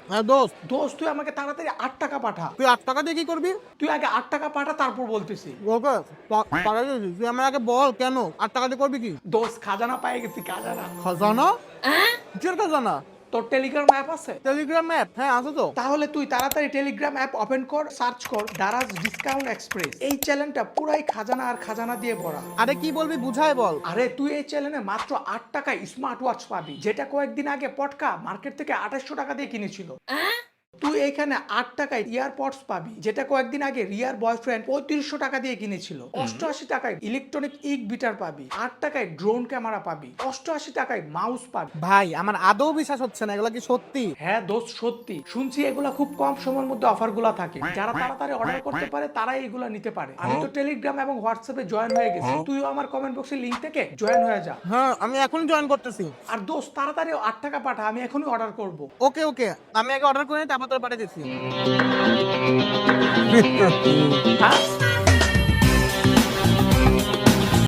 হ্যাঁ দোস্ত, দোস্ত তুই আমাকে তাড়াতাড়ি 8 টাকা পাঠা। তুই 8 টাকা দিয়ে কি করবি? তুই আগে 8 টাকা পাঠা, তারপর বলতেছি। ওকে পাঠাইছিস, তুই আমার আগে বল কেন 8 টাকা দিয়ে করবি কি? দোস্ত খাজানা পাই গেছি, খাজানা। খাজানা? কিসের খাজানা? তোর টেলিগ্রাম অ্যাপ আছে? Telegram app? হ্যাঁ আছে তো। তাহলে তুই তাড়াতাড়ি টেলিগ্রাম অ্যাপ ওপেন কর, সার্চ কর দারাজ ডিসকাউন্ট এক্সপ্রেস। এই চ্যানেলটা পুরাই খাজানা আর খাজানা দিয়ে ভরা। আরে কি বলবি বুঝাই বল। আরে তুই এই চ্যানেলে মাত্র 8 টাকায় স্মার্ট ওয়াচ পাবি, যেটা কয়েকদিন আগে পটকা মার্কেট থেকে 2800 টাকা দিয়ে কিনেছিল। তুই এখানে 8 টাকায় ইয়ারপডস পাবি, যেটা কয়েকদিন আগে রিয়ার বয়ফ্রেন্ড 3500 টাকা দিয়ে কিনেছিল। 88 টাকায় ইলেকট্রনিক ইক বিটার পাবি। 8 টাকায় ড্রোন ক্যামেরা পাবি। 88 টাকায় মাউস পাবি। ভাই আমার আদৌ বিশ্বাস হচ্ছে না, এগুলো কি সত্যি? হ্যাঁ দোস্ত, সত্যি শুনছি এগুলা খুব কম সময়ের মধ্যে অফার গুলা থাকে। যারা তাড়াতাড়ি অর্ডার করতে পারে তারাই এগুলা নিতে পারে। আমি তো টেলিগ্রাম এবং হোয়াটসঅ্যাপে জয়েন হয়ে গেছি, তুইও আমার কমেন্ট বক্সের লিংক থেকে জয়েন হয়ে যা। হ্যাঁ আমি এখনই জয়েন করতেছি। আর দোস্ত তাড়াতাড়ি 8 টাকা পাঠা, আমি এখনই অর্ডার করব। ওকে ওকে, আমি আগে অর্ডার করে নিই, তারপর তোর পাঠিয়ে দিচ্ছি। হ্যাঁ